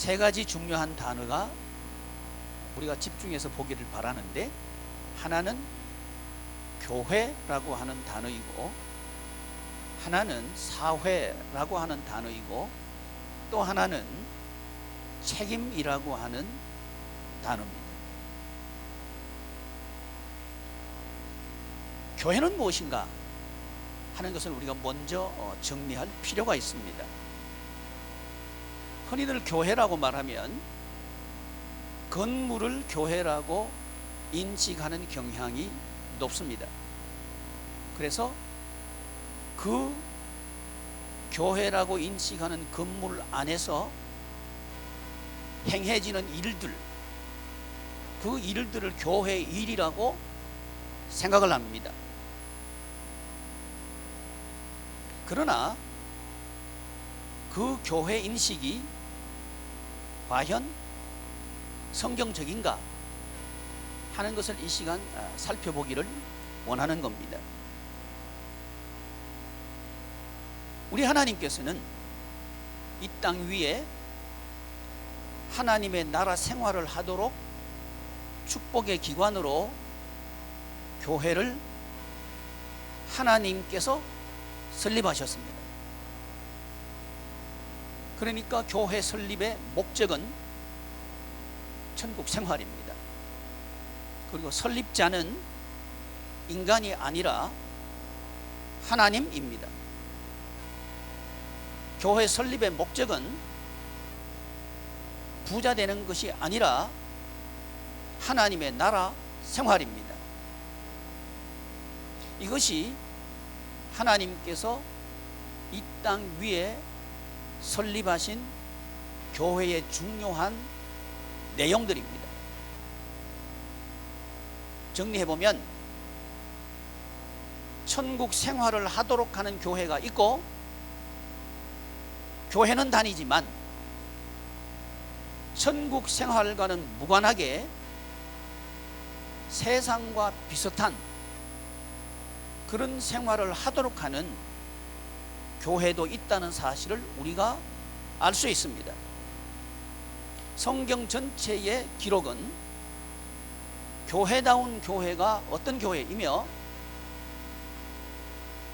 세 가지 중요한 단어가 우리가 집중해서 보기를 바라는데, 하나는 교회라고 하는 단어이고, 하나는 사회라고 하는 단어이고, 또 하나는 책임이라고 하는 단어입니다. 교회는 무엇인가 하는 것을 우리가 먼저 정리할 필요가 있습니다. 흔히들 교회라고 말하면 건물을 교회라고 인식하는 경향이 높습니다. 그래서 그 교회라고 인식하는 건물 안에서 행해지는 일들, 그 일들을 교회 일이라고 생각을 합니다. 그러나 그 교회 인식이 과연 성경적인가 하는 것을 이 시간 살펴보기를 원하는 겁니다. 우리 하나님께서는 이 땅 위에 하나님의 나라 생활을 하도록 축복의 기관으로 교회를 하나님께서 설립하셨습니다. 그러니까 교회 설립의 목적은 천국 생활입니다. 그리고 설립자는 인간이 아니라 하나님입니다. 교회 설립의 목적은 부자 되는 것이 아니라 하나님의 나라 생활입니다. 이것이 하나님께서 이 땅 위에 설립하신 교회의 중요한 내용들입니다. 정리해보면 천국 생활을 하도록 하는 교회가 있고, 교회는 다니지만 천국 생활과는 무관하게 세상과 비슷한 그런 생활을 하도록 하는 교회도 있다는 사실을 우리가 알 수 있습니다. 성경 전체의 기록은 교회다운 교회가 어떤 교회이며,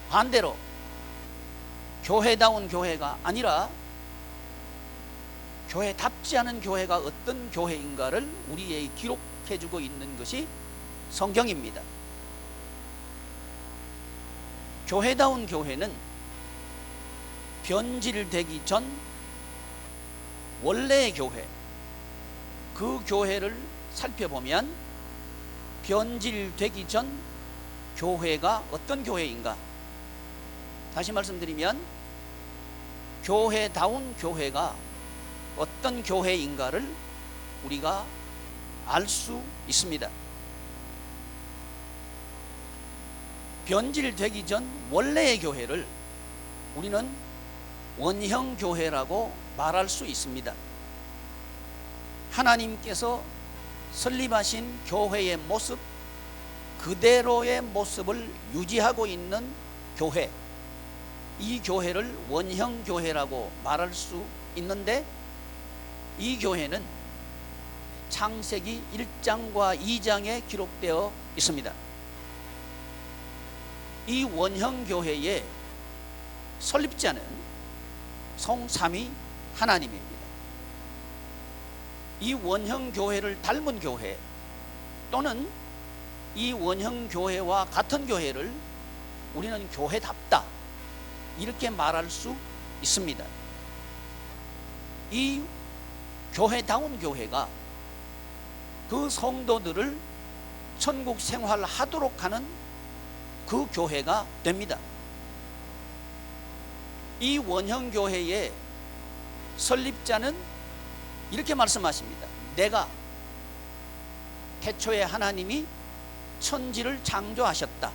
반대로 교회다운 교회가 아니라 교회답지 않은 교회가 어떤 교회인가를 우리에게 기록해주고 있는 것이 성경입니다. 교회다운 교회는 변질되기 전 원래의 교회, 그 교회를 살펴보면 변질되기 전 교회가 어떤 교회인가? 다시 말씀드리면 교회다운 교회가 어떤 교회인가를 우리가 알 수 있습니다. 변질되기 전 원래의 교회를 우리는 원형 교회라고 말할 수 있습니다. 하나님께서 설립하신 교회의 모습 그대로의 모습을 유지하고 있는 교회, 이 교회를 원형 교회라고 말할 수 있는데, 이 교회는 창세기 1장과 2장에 기록되어 있습니다. 이 원형 교회의 설립자는 성삼위 하나님입니다. 이 원형 교회를 닮은 교회 또는 이 원형 교회와 같은 교회를 우리는 교회답다 이렇게 말할 수 있습니다. 이 교회다운 교회가 그 성도들을 천국 생활하도록 하는 그 교회가 됩니다. 이 원형 교회의 설립자는 이렇게 말씀하십니다. 내가 태초에 하나님이 천지를 창조하셨다.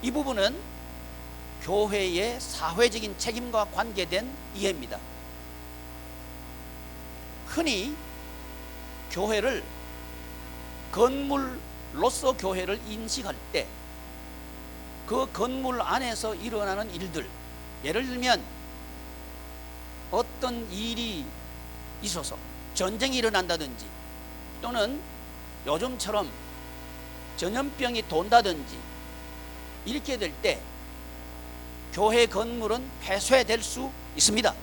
이 부분은 교회의 사회적인 책임과 관계된 이해입니다. 흔히 교회를 건물로서 교회를 인식할 때 그 건물 안에서 일어나는 일들, 예를 들면 어떤 일이 있어서 전쟁이 일어난다든지 또는 요즘처럼 전염병이 돈다든지 이렇게 될 때 교회 건물은 폐쇄될 수 있습니다.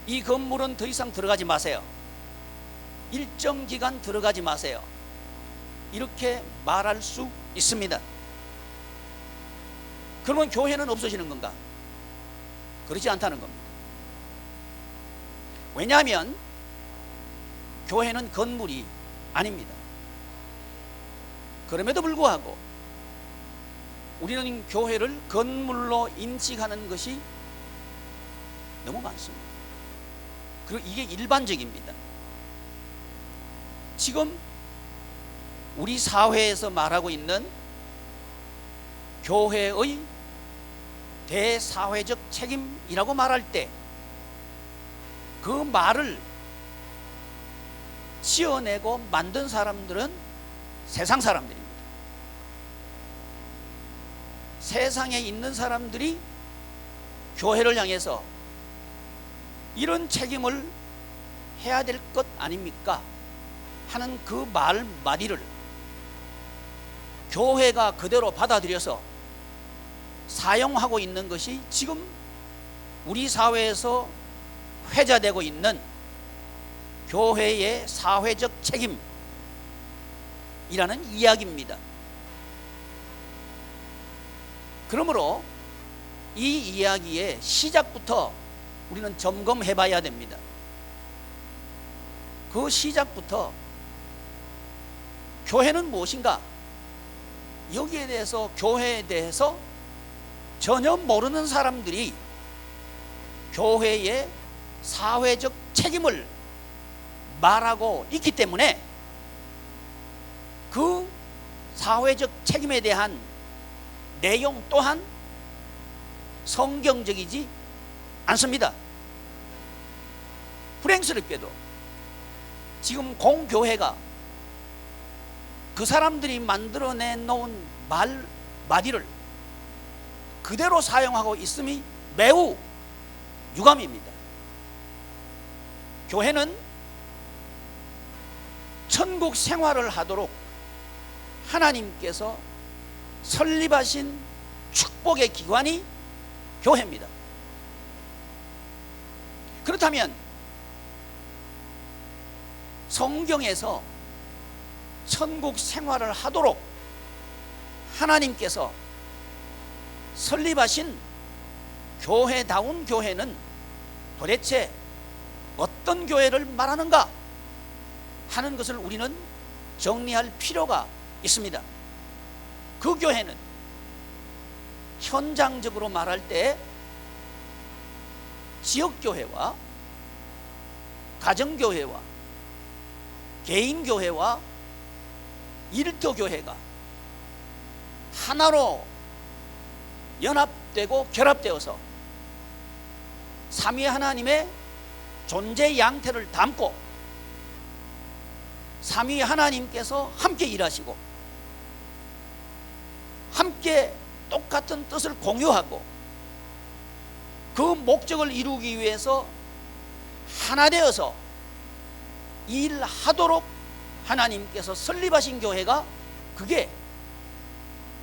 이 건물은 더 이상 들어가지 마세요. 일정 기간 들어가지 마세요. 이렇게 말할 수 있습니다. 그러면 교회는 없어지는 건가? 그렇지 않다는 겁니다. 왜냐하면 교회는 건물이 아닙니다. 그럼에도 불구하고 우리는 교회를 건물로 인식하는 것이 너무 많습니다. 그리고 이게 일반적입니다. 지금 우리 사회에서 말하고 있는 교회의 대사회적 책임이라고 말할 때 그 말을 지어내고 만든 사람들은 세상 사람들입니다. 세상에 있는 사람들이 교회를 향해서 이런 책임을 해야 될 것 아닙니까? 하는 그 말 마디를 교회가 그대로 받아들여서 사용하고 있는 것이 지금 우리 사회에서 회자되고 있는 교회의 사회적 책임이라는 이야기입니다. 그러므로 이 이야기의 시작부터 우리는 점검해 봐야 됩니다. 그 시작부터 교회는 무엇인가? 여기에 대해서, 교회에 대해서 전혀 모르는 사람들이 교회의 사회적 책임을 말하고 있기 때문에 그 사회적 책임에 대한 내용 또한 성경적이지 않습니다. 불행스럽게도 지금 공교회가 그 사람들이 만들어내 놓은 말 마디를 그대로 사용하고 있음이 매우 유감입니다. 교회는 천국 생활을 하도록 하나님께서 설립하신 축복의 기관이 교회입니다. 그렇다면 성경에서 천국 생활을 하도록 하나님께서 설립하신 교회다운 교회는 도대체 어떤 교회를 말하는가 하는 것을 우리는 정리할 필요가 있습니다. 그 교회는 현장적으로 말할 때 지역교회와 가정교회와 개인교회와 일터교회가 하나로 연합되고 결합되어서 삼위 하나님의 존재 양태를 담고 삼위 하나님께서 함께 일하시고 함께 똑같은 뜻을 공유하고 그 목적을 이루기 위해서 하나 되어서 일하도록 하나님께서 설립하신 교회가 그게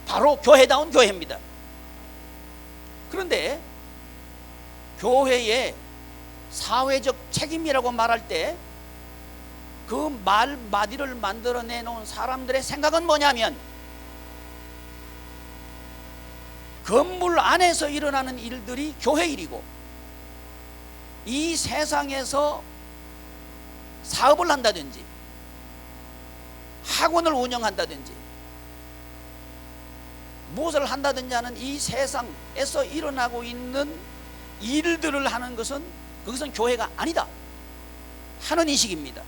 바로 교회다운 교회입니다. 그런데 교회의 사회적 책임이라고 말할 때 그 말 마디를 만들어내 놓은 사람들의 생각은 뭐냐면 건물 안에서 일어나는 일들이 교회 일이고 이 세상에서 사업을 한다든지 학원을 운영한다든지 무엇을 한다든지 하는 이 세상에서 일어나고 있는 일들을 하는 것은 그것은 교회가 아니다 하는 인식입니다.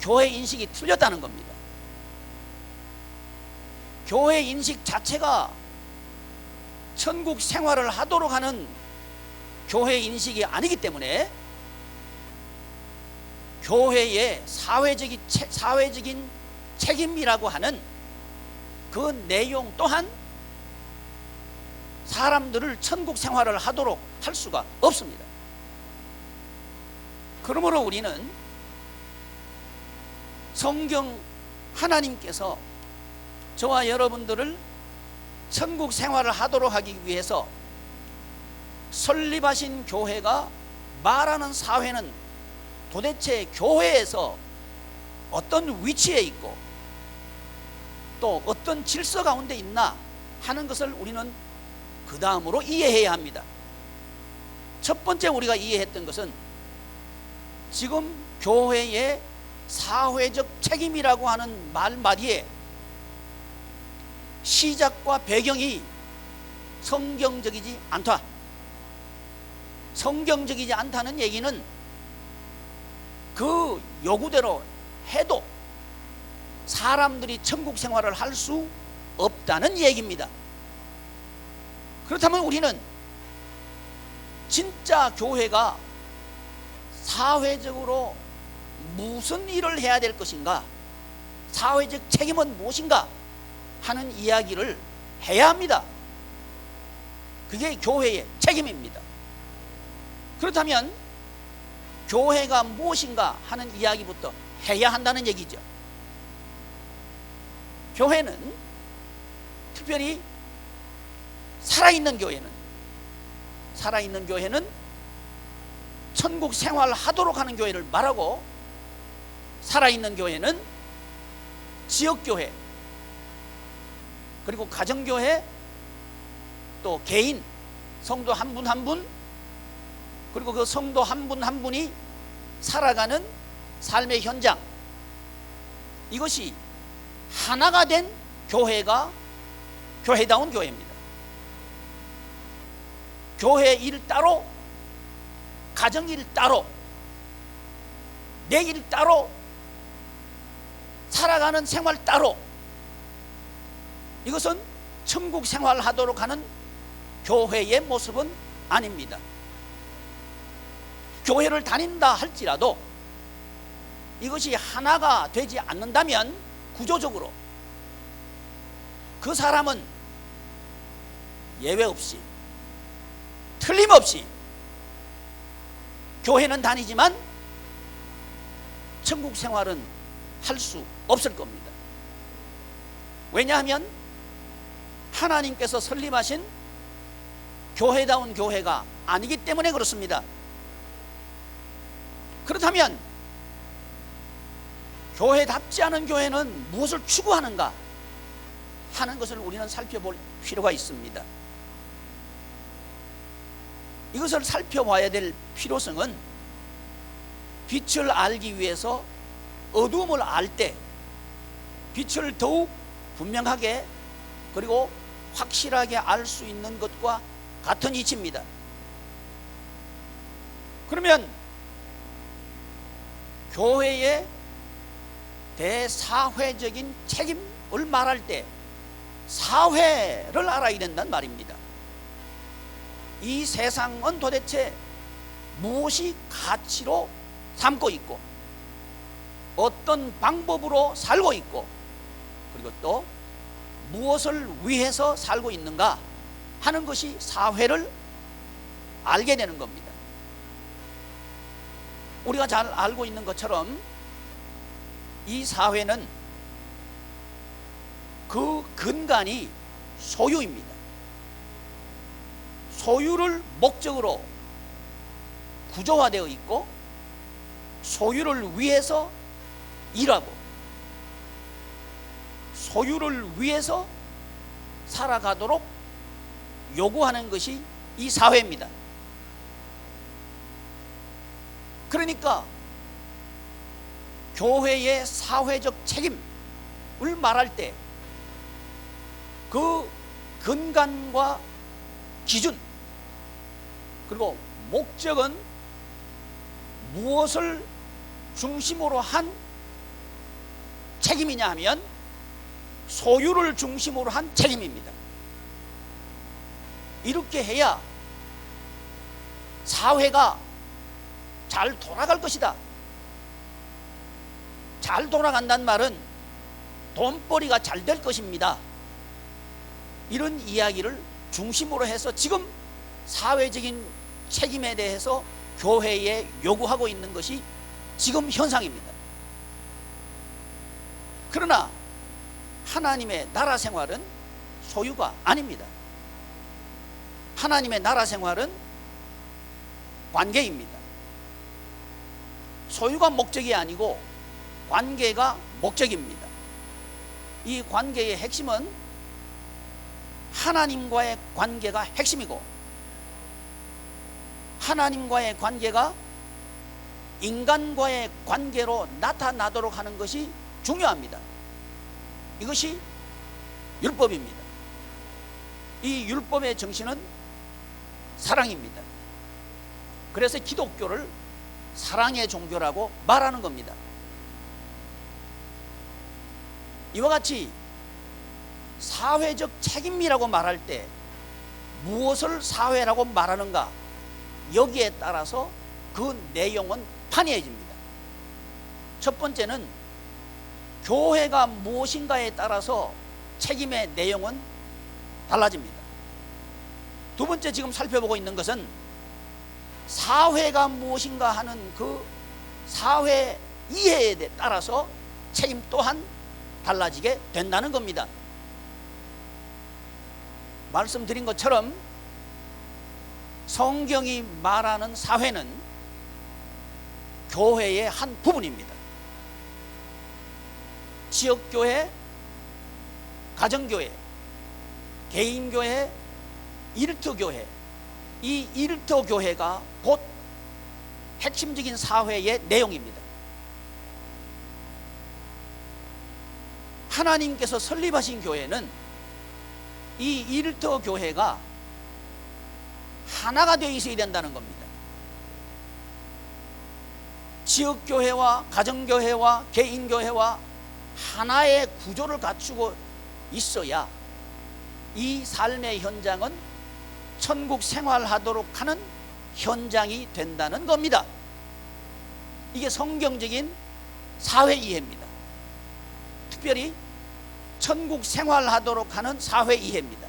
교회 인식이 틀렸다는 겁니다. 교회 인식 자체가 천국 생활을 하도록 하는 교회 인식이 아니기 때문에 교회의 사회적인 책임이라고 하는 그 내용 또한 사람들을 천국 생활을 하도록 할 수가 없습니다. 그러므로 우리는 성경 하나님께서 저와 여러분들을 천국 생활을 하도록 하기 위해서 설립하신 교회가 말하는 사회는 도대체 교회에서 어떤 위치에 있고 또 어떤 질서 가운데 있나 하는 것을 우리는 그 다음으로 이해해야 합니다. 첫 번째 우리가 이해했던 것은 지금 교회의 사회적 책임이라고 하는 말마디에 시작과 배경이 성경적이지 않다. 성경적이지 않다는 얘기는 그 요구대로 해도 사람들이 천국 생활을 할 수 없다는 얘기입니다. 그렇다면 우리는 진짜 교회가 사회적으로 무슨 일을 해야 될 것인가, 사회적 책임은 무엇인가 하는 이야기를 해야 합니다. 그게 교회의 책임입니다. 그렇다면 교회가 무엇인가 하는 이야기부터 해야 한다는 얘기죠. 교회는 특별히 살아있는 교회는 천국 생활하도록 하는 교회를 말하고, 살아있는 교회는 지역교회, 그리고 가정교회, 또 개인 성도 한 분 한 분, 그리고 그 성도 한 분 한 분이 살아가는 삶의 현장, 이것이 하나가 된 교회가 교회다운 교회입니다. 교회 일 따로, 가정 일 따로, 내 일 따로, 살아가는 생활 따로, 이것은 천국 생활하도록 하는 교회의 모습은 아닙니다. 교회를 다닌다 할지라도 이것이 하나가 되지 않는다면 구조적으로 그 사람은 예외 없이, 틀림없이 교회는 다니지만 천국 생활은 할 수 없을 겁니다. 왜냐하면 하나님께서 설립하신 교회다운 교회가 아니기 때문에 그렇습니다. 그렇다면 교회답지 않은 교회는 무엇을 추구하는가 하는 것을 우리는 살펴볼 필요가 있습니다. 이것을 살펴봐야 될 필요성은 빛을 알기 위해서 어두움을 알 때 빛을 더욱 분명하게 그리고 확실하게 알 수 있는 것과 같은 이치입니다. 그러면 교회의 대사회적인 책임을 말할 때 사회를 알아야 된다는 말입니다. 이 세상은 도대체 무엇이 가치로 삼고 있고 어떤 방법으로 살고 있고 그리고 또 무엇을 위해서 살고 있는가 하는 것이 사회를 알게 되는 겁니다. 우리가 잘 알고 있는 것처럼 이 사회는 그 근간이 소유입니다. 소유를 목적으로 구조화되어 있고 소유를 위해서 일하고 소유를 위해서 살아가도록 요구하는 것이 이 사회입니다. 그러니까 교회의 사회적 책임을 말할 때 그 근간과 기준 그리고 목적은 무엇을 중심으로 한 책임이냐 하면 소유를 중심으로 한 책임입니다. 이렇게 해야 사회가 잘 돌아갈 것이다. 잘 돌아간다는 말은 돈벌이가 잘 될 것입니다. 이런 이야기를 중심으로 해서 지금 사회적인 책임에 대해서 교회에 요구하고 있는 것이 지금 현상입니다. 그러나 하나님의 나라 생활은 소유가 아닙니다. 하나님의 나라 생활은 관계입니다. 소유가 목적이 아니고 관계가 목적입니다. 이 관계의 핵심은 하나님과의 관계가 핵심이고, 하나님과의 관계가 인간과의 관계로 나타나도록 하는 것이 중요합니다. 이것이 율법입니다. 이 율법의 정신은 사랑입니다. 그래서 기독교를 사랑의 종교라고 말하는 겁니다. 이와 같이 사회적 책임이라고 말할 때 무엇을 사회라고 말하는가, 여기에 따라서 그 내용은 판이해집니다. 첫 번째는 교회가 무엇인가에 따라서 책임의 내용은 달라집니다. 두 번째, 지금 살펴보고 있는 것은 사회가 무엇인가 하는 그 사회 이해에 따라서 책임 또한 달라지게 된다는 겁니다. 말씀드린 것처럼 성경이 말하는 사회는 교회의 한 부분입니다. 지역교회, 가정교회, 개인교회, 일터교회, 이 일터교회가 곧 핵심적인 사회의 내용입니다. 하나님께서 설립하신 교회는 이 일터교회가 하나가 되어 있어야 된다는 겁니다. 지역교회와 가정교회와 개인교회와 하나의 구조를 갖추고 있어야 이 삶의 현장은 천국 생활하도록 하는 현장이 된다는 겁니다. 이게 성경적인 사회 이해입니다. 특별히 천국 생활하도록 하는 사회 이해입니다.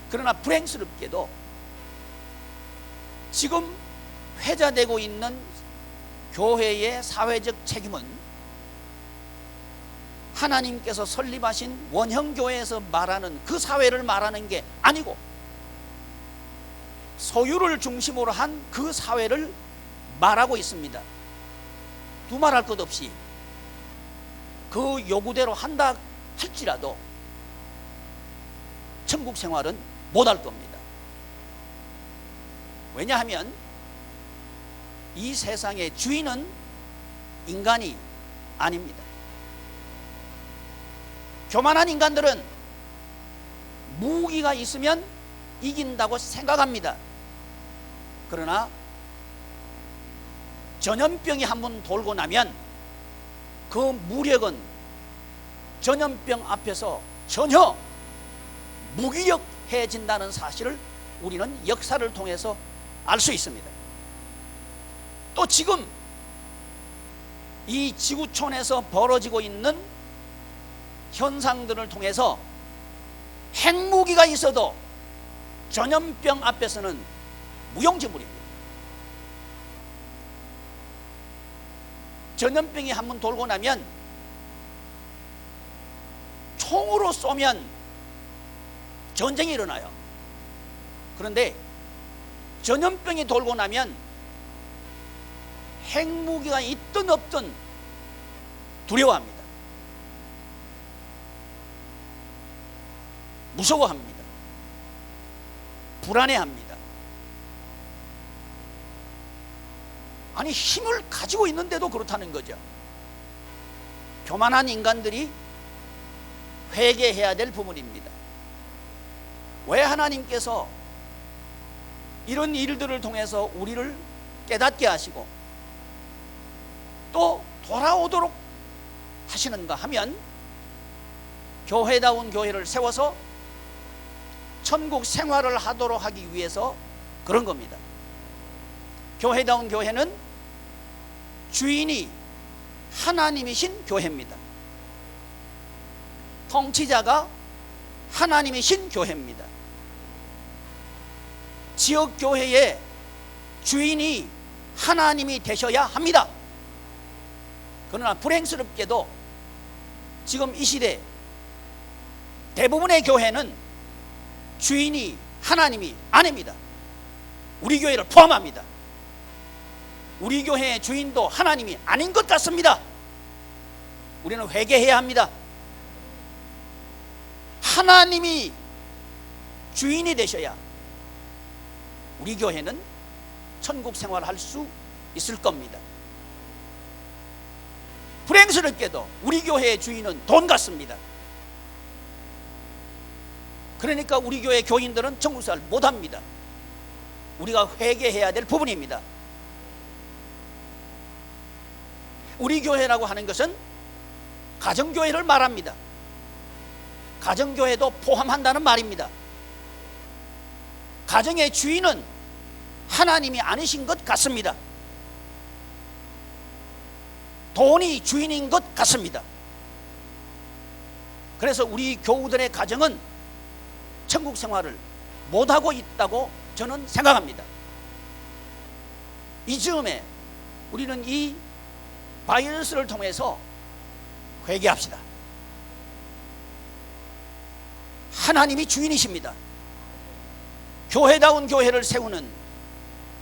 그러나 불행스럽게도 지금 회자되고 있는 교회의 사회적 책임은 하나님께서 설립하신 원형교회에서 말하는 그 사회를 말하는 게 아니고, 소유를 중심으로 한 그 사회를 말하고 있습니다. 두말할 것 없이 그 요구대로 한다 할지라도 천국 생활은 못할 겁니다. 왜냐하면 이 세상의 주인은 인간이 아닙니다. 교만한 인간들은 무기가 있으면 이긴다고 생각합니다. 그러나 전염병이 한번 돌고 나면 그 무력은 전염병 앞에서 전혀 무기력해진다는 사실을 우리는 역사를 통해서 알 수 있습니다. 또 지금 이 지구촌에서 벌어지고 있는 현상들을 통해서 핵무기가 있어도 전염병 앞에서는 무용지물입니다. 전염병이 한번 돌고 나면 총으로 쏘면 전쟁이 일어나요. 그런데 전염병이 돌고 나면 핵무기가 있든 없든 두려워합니다. 무서워합니다. 불안해합니다. 아니, 힘을 가지고 있는데도 그렇다는 거죠. 교만한 인간들이 회개해야 될 부분입니다. 왜 하나님께서 이런 일들을 통해서 우리를 깨닫게 하시고 또 돌아오도록 하시는가 하면, 교회다운 교회를 세워서 천국 생활을 하도록 하기 위해서 그런 겁니다. 교회다운 교회는 주인이 하나님이신 교회입니다. 통치자가 하나님의 신교회입니다. 지역교회의 주인이 하나님이 되셔야 합니다. 그러나 불행스럽게도 지금 이 시대 대부분의 교회는 주인이 하나님이 아닙니다. 우리 교회를 포함합니다. 우리 교회의 주인도 하나님이 아닌 것 같습니다. 우리는 회개해야 합니다. 하나님이 주인이 되셔야 우리 교회는 천국 생활을 할 수 있을 겁니다. 불행스럽게도 우리 교회의 주인은 돈 같습니다. 그러니까 우리 교회 교인들은 천국 생활 못합니다. 우리가 회개해야 될 부분입니다. 우리 교회라고 하는 것은 가정교회를 말합니다. 가정교회도 포함한다는 말입니다. 가정의 주인은 하나님이 아니신 것 같습니다. 돈이 주인인 것 같습니다. 그래서 우리 교우들의 가정은 천국 생활을 못하고 있다고 저는 생각합니다. 이 즈음에 우리는 이 바이러스를 통해서 회개합시다. 하나님이 주인이십니다. 교회다운 교회를 세우는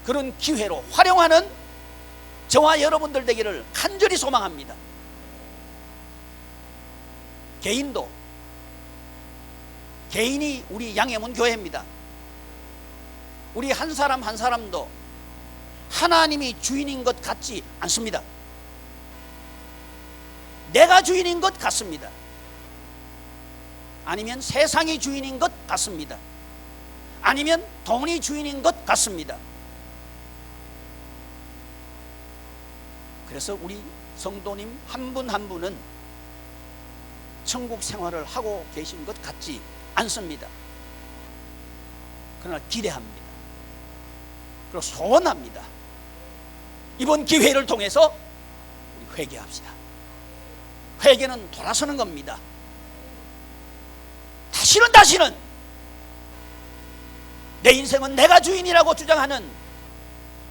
그런 기회로 활용하는 저와 여러분들 되기를 간절히 소망합니다. 개인이 우리 양해문 교회입니다. 우리 한 사람 한 사람도 하나님이 주인인 것 같지 않습니다. 내가 주인인 것 같습니다. 아니면 세상이 주인인 것 같습니다. 아니면 돈이 주인인 것 같습니다. 그래서 우리 성도님 한 분 한 분은 천국 생활을 하고 계신 것 같지 않습니다. 그러나 기대합니다. 그리고 소원합니다. 이번 기회를 통해서 우리 회개합시다. 회개는 돌아서는 겁니다. 다시는 내 인생은 내가 주인이라고 주장하는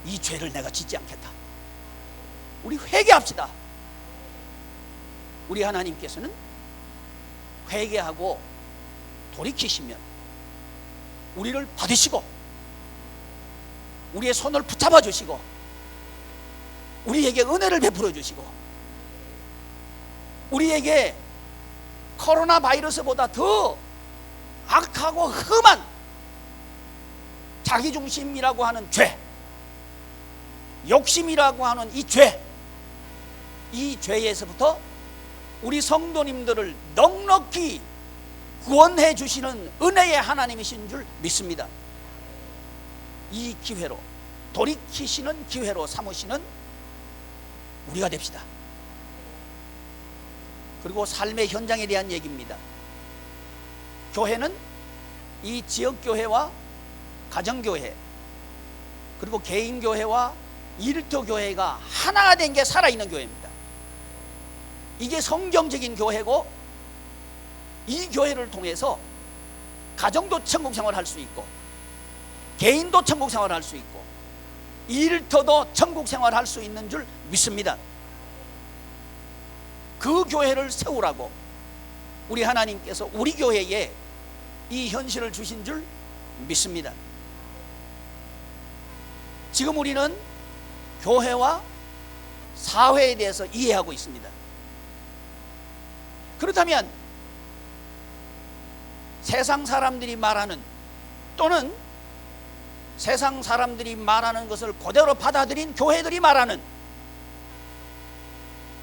이 죄를 내가 짓지 않겠다. 우리 회개합시다. 우리 하나님께서는 회개하고 돌이키시면 우리를 받으시고 우리의 손을 붙잡아 주시고 우리에게 은혜를 베풀어 주시고 우리에게 코로나 바이러스보다 더 악하고 험한 자기중심이라고 하는 죄, 욕심이라고 하는 이 죄에서부터 우리 성도님들을 넉넉히 구원해 주시는 은혜의 하나님이신 줄 믿습니다. 이 기회로 돌이키시는 기회로 삼으시는 우리가 됩시다. 그리고 삶의 현장에 대한 얘기입니다. 교회는 이 지역교회와 가정교회 그리고 개인교회와 일터교회가 하나가 된 게 살아있는 교회입니다. 이게 성경적인 교회고 이 교회를 통해서 가정도 천국생활을 할 수 있고 개인도 천국생활을 할 수 있고 일터도 천국생활을 할 수 있는 줄 믿습니다. 그 교회를 세우라고 우리 하나님께서 우리 교회에 이 현실을 주신 줄 믿습니다. 지금 우리는 교회와 사회에 대해서 이해하고 있습니다. 그렇다면 세상 사람들이 말하는 또는 세상 사람들이 말하는 것을 그대로 받아들인 교회들이 말하는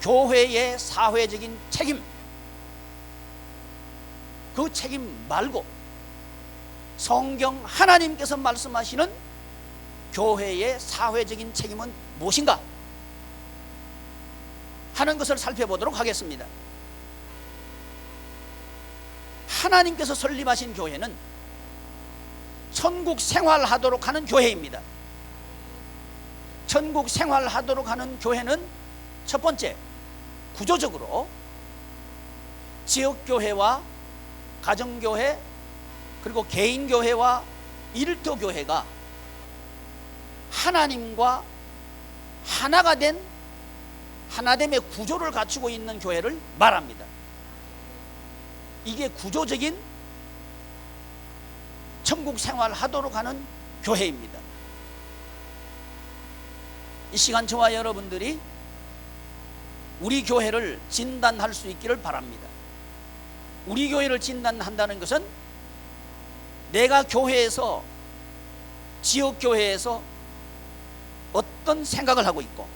교회의 사회적인 책임, 그 책임 말고 성경 하나님께서 말씀하시는 교회의 사회적인 책임은 무엇인가 하는 것을 살펴보도록 하겠습니다. 하나님께서 설립하신 교회는 천국 생활하도록 하는 교회입니다. 천국 생활하도록 하는 교회는 첫 번째, 구조적으로 지역교회와 가정교회, 그리고 개인교회와 일터교회가 하나님과 하나가 된 하나됨의 구조를 갖추고 있는 교회를 말합니다. 이게 구조적인 천국 생활을 하도록 하는 교회입니다. 이 시간 저와 여러분들이 우리 교회를 진단할 수 있기를 바랍니다. 우리 교회를 진단한다는 것은 내가 교회에서, 지역교회에서 어떤 생각을 하고 있고,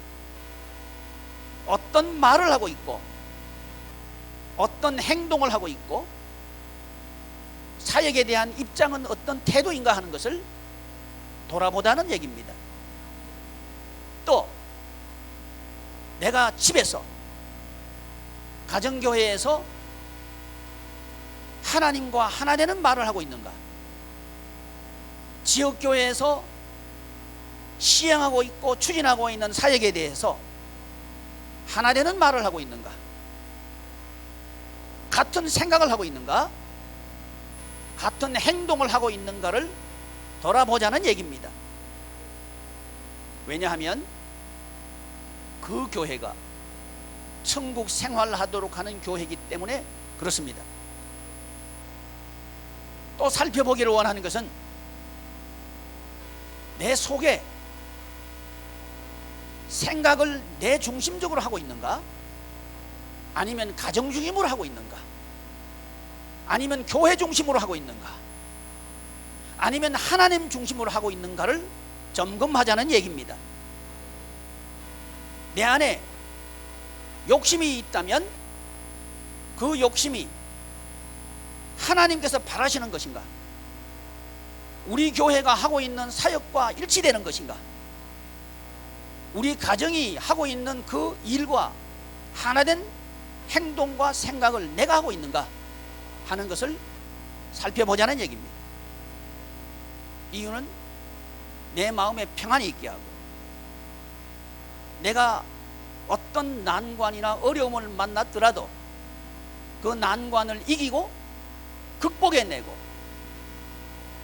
어떤 말을 하고 있고, 어떤 행동을 하고 있고, 사역에 대한 입장은 어떤 태도인가 하는 것을 돌아보자는 얘기입니다. 또 내가 집에서, 가정교회에서 하나님과 하나 되는 말을 하고 있는가, 지역교회에서 시행하고 있고 추진하고 있는 사역에 대해서 하나 되는 말을 하고 있는가, 같은 생각을 하고 있는가, 같은 행동을 하고 있는가를 돌아보자는 얘기입니다. 왜냐하면 그 교회가 천국 생활을 하도록 하는 교회이기 때문에 그렇습니다. 또 살펴보기를 원하는 것은 내 속에 생각을 내 중심적으로 하고 있는가, 아니면 가정 중심으로 하고 있는가, 아니면 교회 중심으로 하고 있는가, 아니면 하나님 중심으로 하고 있는가를 점검하자는 얘기입니다. 내 안에 욕심이 있다면 그 욕심이 하나님께서 바라시는 것인가, 우리 교회가 하고 있는 사역과 일치되는 것인가, 우리 가정이 하고 있는 그 일과 하나된 행동과 생각을 내가 하고 있는가 하는 것을 살펴보자는 얘기입니다. 이유는 내 마음에 평안이 있게 하고, 내가 어떤 난관이나 어려움을 만났더라도 그 난관을 이기고 극복해내고,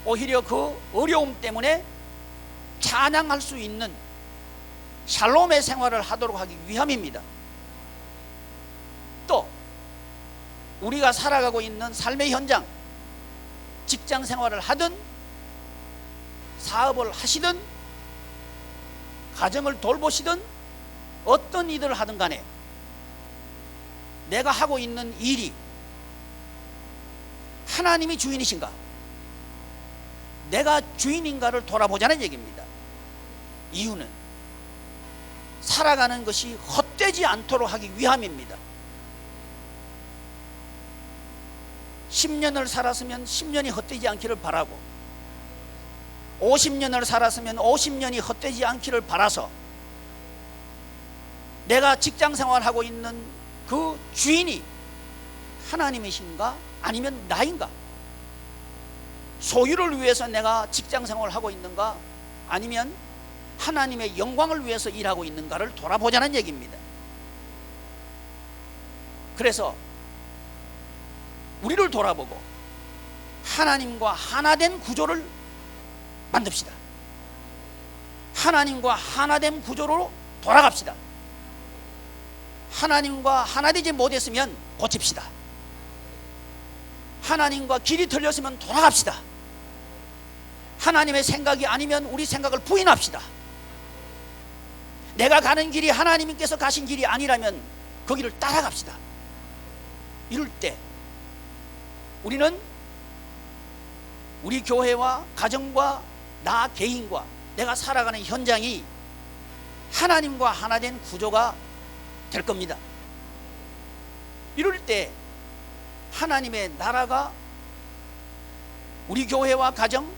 오히려 그 어려움 때문에 찬양할 수 있는 샬롬의 생활을 하도록 하기 위함입니다. 또 우리가 살아가고 있는 삶의 현장, 직장 생활을 하든 사업을 하시든 가정을 돌보시든 어떤 일을 하든 간에 내가 하고 있는 일이 하나님이 주인이신가, 내가 주인인가를 돌아보자는 얘기입니다. 이유는 살아가는 것이 헛되지 않도록 하기 위함입니다. 10년을 살았으면 10년이 헛되지 않기를 바라고, 50년을 살았으면 50년이 헛되지 않기를 바라서 내가 직장 생활하고 있는 그 주인이 하나님이신가 아니면 나인가, 소유를 위해서 내가 직장 생활을 하고 있는가 아니면 하나님의 영광을 위해서 일하고 있는가를 돌아보자는 얘기입니다. 그래서 우리를 돌아보고 하나님과 하나된 구조를 만듭시다. 하나님과 하나된 구조로 돌아갑시다. 하나님과 하나되지 못했으면 고칩시다. 하나님과 길이 틀렸으면 돌아갑시다. 하나님의 생각이 아니면 우리 생각을 부인합시다. 내가 가는 길이 하나님께서 가신 길이 아니라면 그 길을 따라갑시다. 이럴 때 우리는 우리 교회와 가정과 나 개인과 내가 살아가는 현장이 하나님과 하나 된 구조가 될 겁니다. 이럴 때 하나님의 나라가 우리 교회와 가정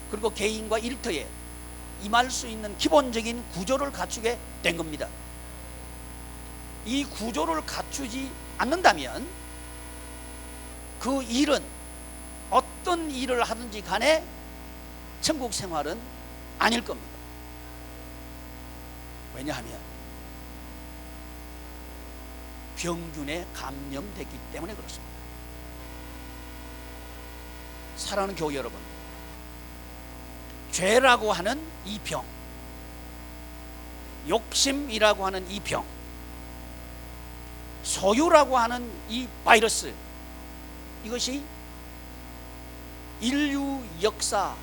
그리고 개인과 일터에 임할 수 있는 기본적인 구조를 갖추게 된 겁니다. 이 구조를 갖추지 않는다면 그 일은 어떤 일을 하든지 간에 천국 생활은 아닐 겁니다. 왜냐하면 병균에 감염됐기 때문에 그렇습니다. 사랑하는 교회 여러분, 죄라고 하는 이 병, 욕심이라고 하는 이 병, 소유라고 하는 이 바이러스, 이것이 인류 역사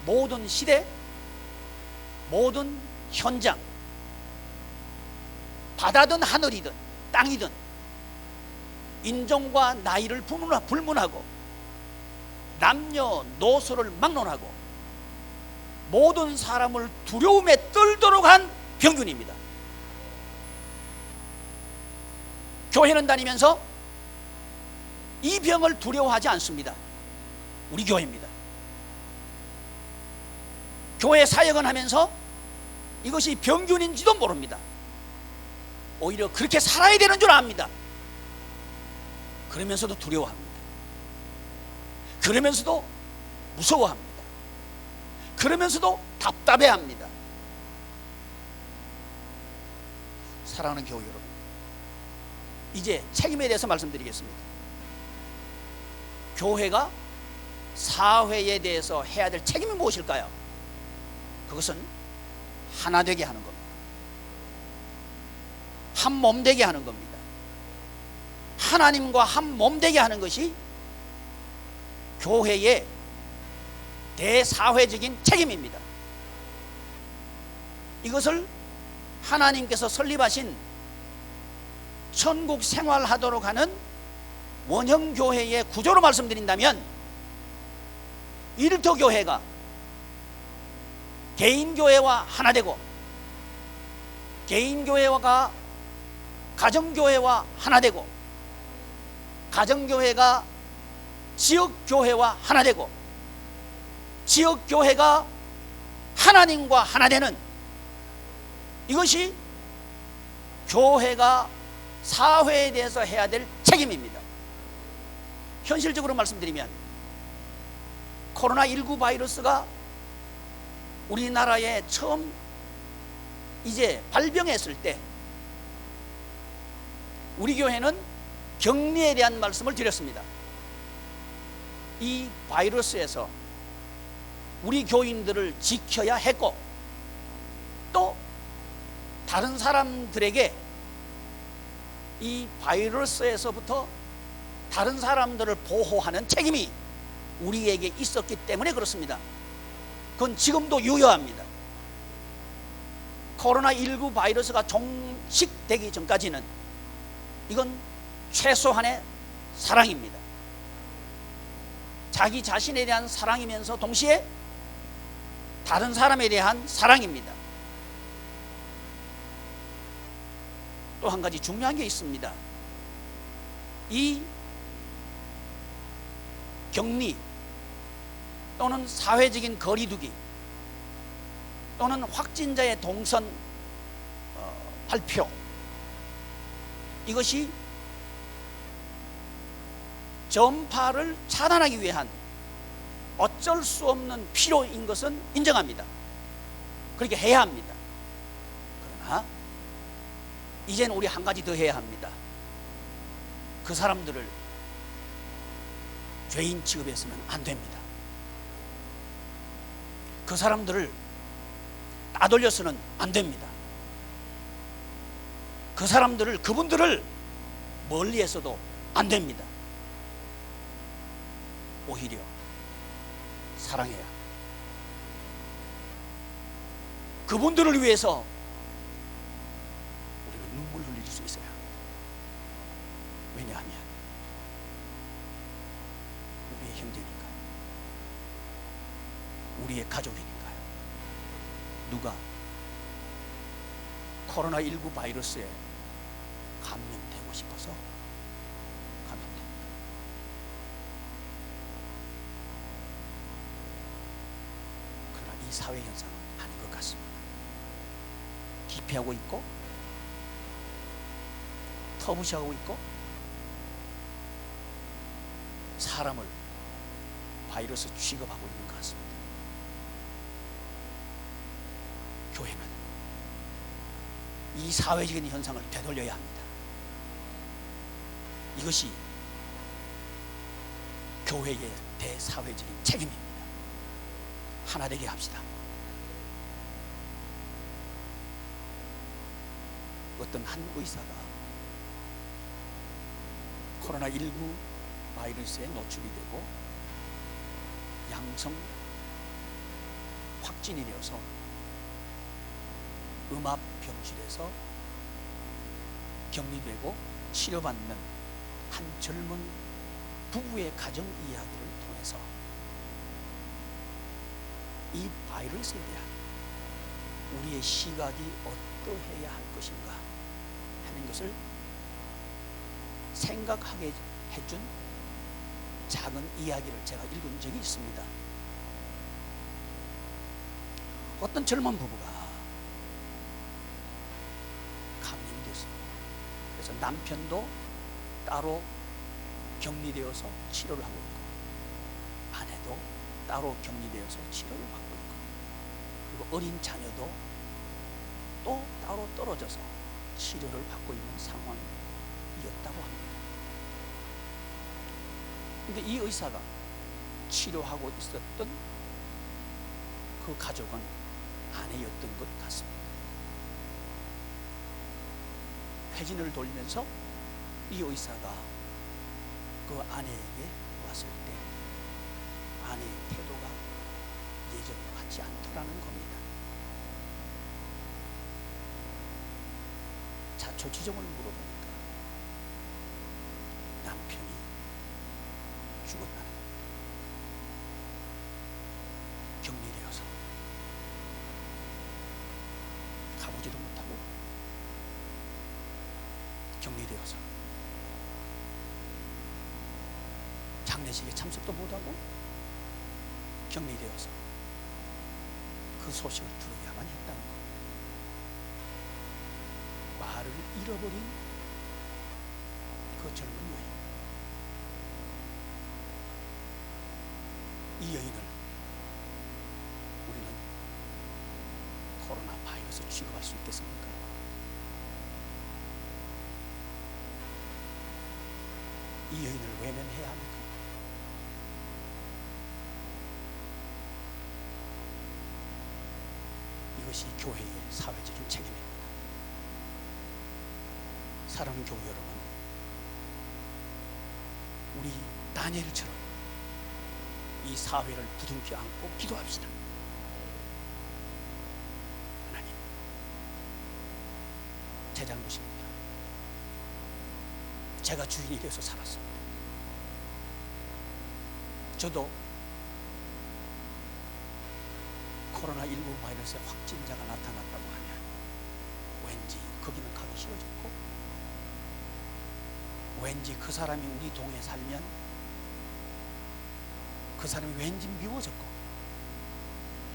모든 시대, 모든 현장, 바다든 하늘이든 땅이든 인종과 나이를 불문하고 남녀노소를 막론하고 모든 사람을 두려움에 떨도록 한 병균입니다. 교회는 다니면서 이 병을 두려워하지 않습니다. 우리 교회입니다. 교회 사역은 하면서 이것이 병균인지도 모릅니다. 오히려 그렇게 살아야 되는 줄 압니다. 그러면서도 두려워합니다. 그러면서도 무서워합니다. 그러면서도 답답해합니다. 사랑하는 교회 여러분, 이제 책임에 대해서 말씀드리겠습니다. 교회가 사회에 대해서 해야 될 책임이 무엇일까요? 그것은 하나 되게 하는 겁니다. 한 몸 되게 하는 겁니다. 하나님과 한 몸 되게 하는 것이 교회의 대사회적인 책임입니다. 이것을 하나님께서 설립하신 천국 생활하도록 하는 원형교회의 구조로 말씀드린다면, 일터교회가 개인교회와 하나 되고, 개인교회가 가정교회와 하나 되고, 가정교회가 지역교회와 하나 되고, 지역교회가 하나님과 하나 되는, 이것이 교회가 사회에 대해서 해야 될 책임입니다. 현실적으로 말씀드리면 코로나19 바이러스가 우리나라에 처음 이제 발병했을 때 우리 교회는 격리에 대한 말씀을 드렸습니다. 이 바이러스에서 우리 교인들을 지켜야 했고, 또 다른 사람들에게 이 바이러스에서부터 다른 사람들을 보호하는 책임이 우리에게 있었기 때문에 그렇습니다. 그건 지금도 유효합니다. 코로나19 바이러스가 종식되기 전까지는 이건 최소한의 사랑입니다. 자기 자신에 대한 사랑이면서 동시에 다른 사람에 대한 사랑입니다. 또 한 가지 중요한 게 있습니다. 이 격리 또는 사회적인 거리두기 또는 확진자의 동선 발표, 이것이 전파를 차단하기 위한 어쩔 수 없는 필요인 것은 인정합니다. 그렇게 해야 합니다. 그러나 이제는 우리 한 가지 더 해야 합니다. 그 사람들을 죄인 취급해서는 안 됩니다. 그 사람들을 따돌려서는 안 됩니다. 그 사람들을, 그분들을 멀리해서도 안 됩니다. 오히려 사랑해야, 그분들을 위해서 우리는 눈물 흘릴 수 있어야. 왜냐하면 우리의 형제니까요, 우리의 가족이니까요. 누가 코로나19 바이러스에 감염되고 싶어서 감염됩니다. 그러나 이 사회 현상은 아닌 것 같습니다. 기피하고 있고 터부시하고 있고 사람을 바이러스 취급하고 있는 것 같습니다. 교회는 이 사회적인 현상을 되돌려야 합니다. 이것이 교회의 대사회적인 책임입니다. 하나 되게 합시다. 어떤 한 의사가 코로나19 바이러스에 노출이 되고 양성 확진이 되어서 음압병실에서 격리되고 치료받는 한 젊은 부부의 가정 이야기를 통해서 이 바이러스에 대한 우리의 시각이 어떠해야 할 것인가 하는 것을 생각하게 해준 작은 이야기를 제가 읽은 적이 있습니다. 어떤 젊은 부부가 감염이 됐습니다. 그래서 남편도 따로 격리되어서 치료를 하고 있고 아내도 따로 격리되어서 치료를 받고 있고 그리고 어린 자녀도 또 따로 떨어져서 치료를 받고 있는 상황이었다고 합니다. 근데 이 의사가 치료하고 있었던 그 가족은 아내였던 것 같습니다. 회진을 돌면서 이 의사가 그 아내에게 왔을 때 아내의 태도가 예전과 같지 않더라는 겁니다. 자초지종을 물어보니까 남편이 죽었다는 겁니다. 격리되어서 가보지도 못하고 격리되어서 장례식에 참석도 못하고 격리되어서 그 소식을 들어야만 했다는 것. 말을 잃어버린 그 젊은 여인. 이 여인을 우리는 코로나 바이러스를 취급할 수 있겠습니까? 이 여인을 외면해야 합니까? 이것이 교회의 사회적인 책임입니다. 사랑하는 교회 여러분, 우리 다니엘처럼 이 사회를 부둥켜 안고 기도합시다. 하나님, 제 잘못입니다. 제가 주인이 되어서 살았습니다. 저도 코로나19 바이러스의 확진자가 나타났다고 하면 왠지 거기는 가기 싫어졌고 왠지 그 사람이 우리 동에 살면 그 사람이 왠지 미워졌고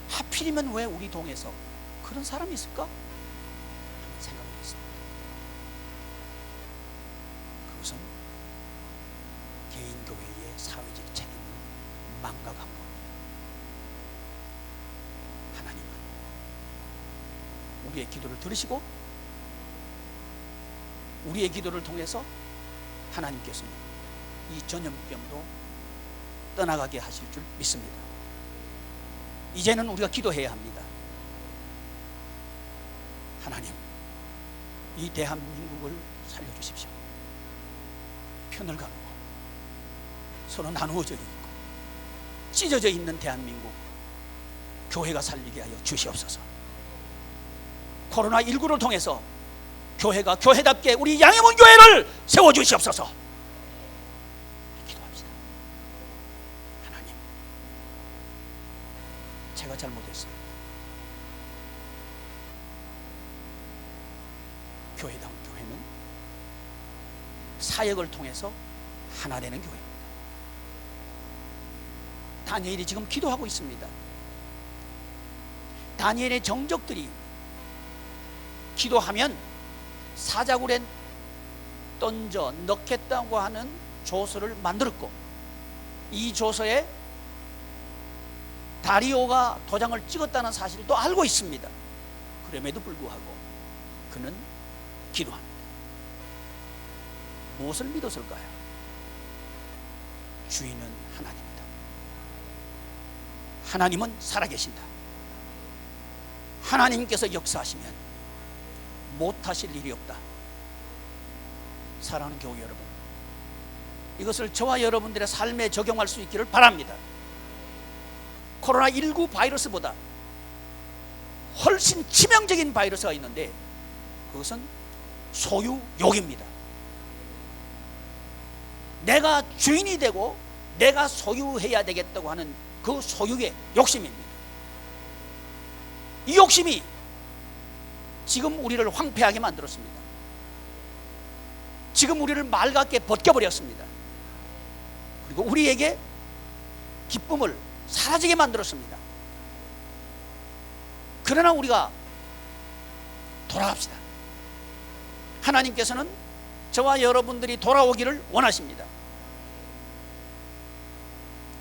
하필이면 왜 우리 동에서 그런 사람이 있을까? 하는 생각을 했습니다. 그것은 개인 교회의 사회적 책임을 망각한 겁니다. 하나님은 우리의 기도를 들으시고 우리의 기도를 통해서 하나님께서는 이 전염병도 떠나가게 하실 줄 믿습니다. 이제는 우리가 기도해야 합니다. 하나님, 이 대한민국을 살려주십시오. 편을 가르고 서로 나누어져 있고 찢어져 있는 대한민국 교회가 살리게 하여 주시옵소서. 코로나19를 통해서 교회가 교회답게 우리 양해문 교회를 세워주시옵소서. 기도합시다. 하나님, 제가 잘못했습니다. 교회다운 교회는 사역을 통해서 하나 되는 교회입니다. 다니엘이 지금 기도하고 있습니다. 다니엘의 정적들이 기도하면 사자굴에 던져 넣겠다고 하는 조서를 만들었고 이 조서에 다리오가 도장을 찍었다는 사실도 알고 있습니다. 그럼에도 불구하고 그는 기도합니다. 무엇을 믿었을까요? 주인은 하나님이다. 하나님은 살아계신다. 하나님께서 역사하시면 못하실 일이 없다. 사랑하는 교우 여러분, 이것을 저와 여러분들의 삶에 적용할 수 있기를 바랍니다. 코로나19 바이러스보다 훨씬 치명적인 바이러스가 있는데 그것은 소유욕입니다. 내가 주인이 되고 내가 소유해야 되겠다고 하는 그 소유의 욕심입니다. 이 욕심이 지금 우리를 황폐하게 만들었습니다. 지금 우리를 맑게 벗겨버렸습니다. 그리고 우리에게 기쁨을 사라지게 만들었습니다. 그러나 우리가 돌아갑시다. 하나님께서는 저와 여러분들이 돌아오기를 원하십니다.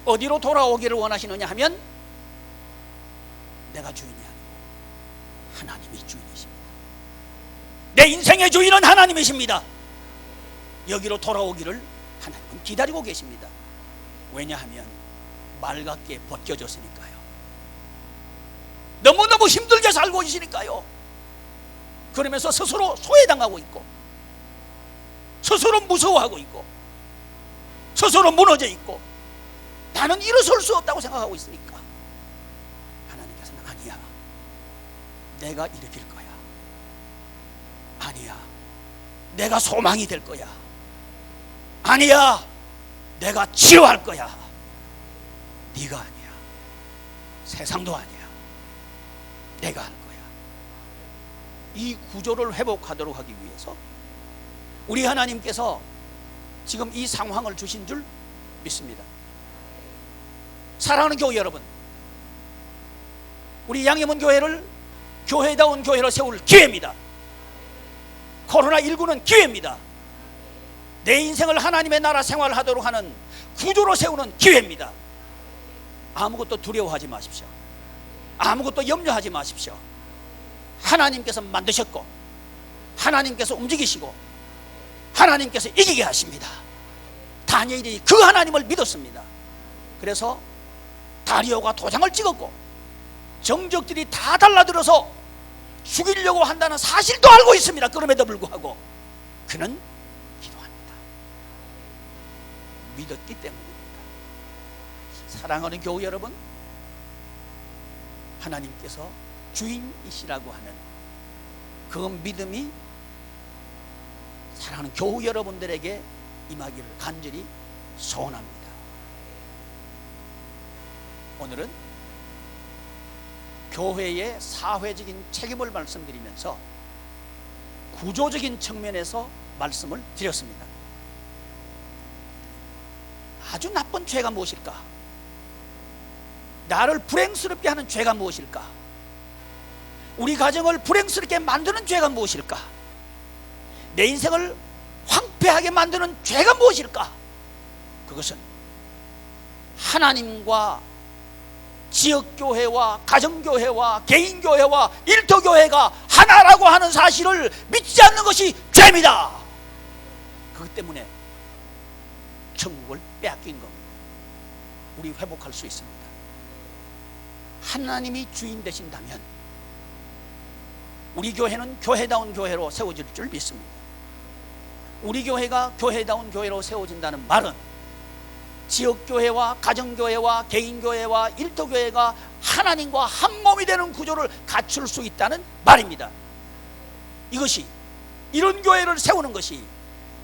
어디로 돌아오기를 원하시느냐 하면 내가 주인이 아니고 하나님이 주인이십니다. 내 인생의 주인은 하나님이십니다. 여기로 돌아오기를 하나님은 기다리고 계십니다. 왜냐하면 맑게 벗겨졌으니까요. 너무너무 힘들게 살고 계시니까요. 그러면서 스스로 소외당하고 있고 스스로 무서워하고 있고 스스로 무너져 있고 나는 일어설 수 없다고 생각하고 있으니까 하나님께서는 아니야, 내가 일으킬 거야. 아니야, 내가 소망이 될 거야. 아니야, 내가 치유할 거야. 네가 아니야, 세상도 아니야, 내가 할 거야. 이 구조를 회복하도록 하기 위해서 우리 하나님께서 지금 이 상황을 주신 줄 믿습니다. 사랑하는 교회 여러분, 우리 양해문 교회를 교회다운 교회로 세울 기회입니다. 코로나19는 기회입니다. 내 인생을 하나님의 나라 생활을 하도록 하는 구조로 세우는 기회입니다. 아무것도 두려워하지 마십시오. 아무것도 염려하지 마십시오. 하나님께서 만드셨고 하나님께서 움직이시고 하나님께서 이기게 하십니다. 다니엘이 그 하나님을 믿었습니다. 그래서 다리오가 도장을 찍었고 정적들이 다 달라들어서 죽이려고 한다는 사실도 알고 있습니다. 그럼에도 불구하고 그는 기도합니다. 믿었기 때문입니다. 사랑하는 교우 여러분, 하나님께서 주인이시라고 하는 그 믿음이 사랑하는 교우 여러분들에게 임하기를 간절히 소원합니다. 오늘은 교회의 사회적인 책임을 말씀드리면서 구조적인 측면에서 말씀을 드렸습니다. 아주 나쁜 죄가 무엇일까? 나를 불행스럽게 하는 죄가 무엇일까? 우리 가정을 불행스럽게 만드는 죄가 무엇일까? 내 인생을 황폐하게 만드는 죄가 무엇일까? 그것은 하나님과 지역교회와 가정교회와 개인교회와 일터교회가 하나라고 하는 사실을 믿지 않는 것이 죄입니다. 그것 때문에 천국을 빼앗긴 겁니다. 우리 회복할 수 있습니다. 하나님이 주인 되신다면 우리 교회는 교회다운 교회로 세워질 줄 믿습니다. 우리 교회가 교회다운 교회로 세워진다는 말은 지역교회와 가정교회와 개인교회와 일터교회가 하나님과 한 몸이 되는 구조를 갖출 수 있다는 말입니다. 이것이, 이런 교회를 세우는 것이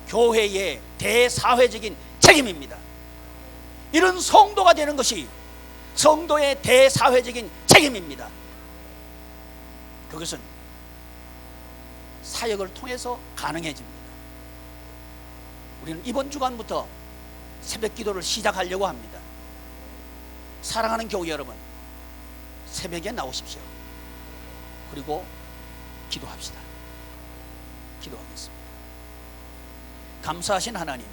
교회의 대사회적인 책임입니다. 이런 성도가 되는 것이 성도의 대사회적인 책임입니다. 그것은 사역을 통해서 가능해집니다. 우리는 이번 주간부터 새벽 기도를 시작하려고 합니다. 사랑하는 교우 여러분, 새벽에 나오십시오. 그리고 기도합시다. 기도하겠습니다. 감사하신 하나님,